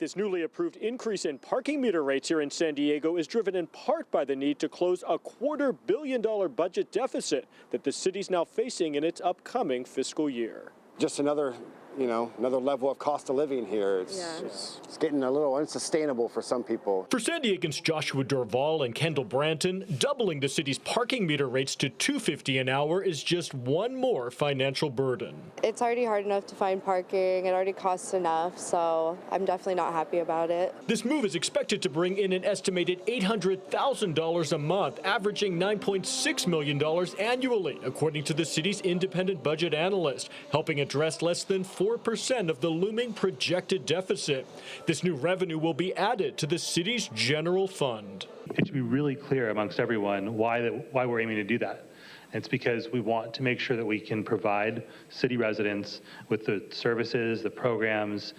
This newly approved increase in parking meter rates here in San Diego is driven in part by the need to close a $250 million budget deficit that the city's now facing in its upcoming fiscal year. Just another level of cost of living here. It's getting a little unsustainable for some people. For San Diegans Joshua Dorval and Kendall Branton, doubling the city's parking meter rates to $2.50 an hour is just one more financial burden. It's already hard enough to find parking. It already costs enough, so I'm definitely not happy about it. This move is expected to bring in an estimated $800,000 a month, averaging $9.6 million annually, according to the city's independent budget analyst, helping address less than 4% of the looming projected deficit. This new revenue will be added to the city's general fund. It should be really clear amongst everyone why we're aiming to do that. It's because we want to make sure that we can provide city residents with the services, the programs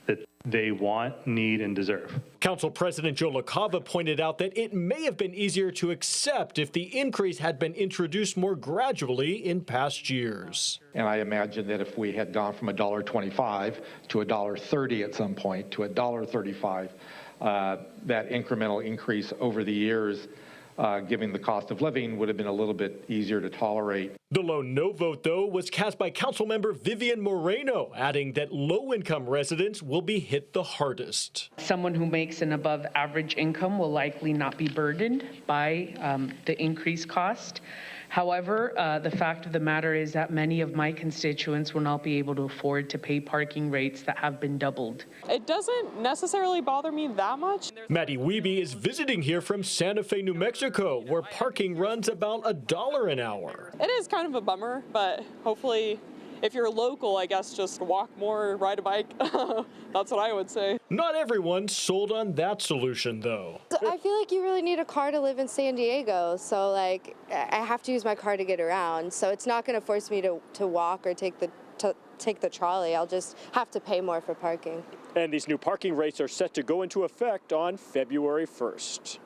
that they want, need, and deserve. Council President Joe LaCava pointed out that it may have been easier to accept if the increase had been introduced more gradually in past years. And I imagine that if we had gone from $1.25 to $1.30 at some point to $1.35, that incremental increase over the years, given the cost of living, would have been a little bit easier to tolerate. The lone no vote, though, was cast by Councilmember Vivian Moreno, adding that low-income residents will be hit the hardest. Someone who makes an above-average income will likely not be burdened by the increased cost. However, the fact of the matter is that many of my constituents will not be able to afford to pay parking rates that have been doubled. It doesn't necessarily bother me that much. Maddie Wiebe is visiting here from Santa Fe, New Mexico, where parking runs about $1 an hour. It is kind of a bummer, but hopefully, if you're local, I guess just walk more, ride a bike. That's what I would say. Not everyone sold on that solution, though. I feel like you really need a car to live in San Diego, so like I have to use my car to get around. So it's not going to force me to walk or take the trolley. I'll just have to pay more for parking. And these new parking rates are set to go into effect on February 1st.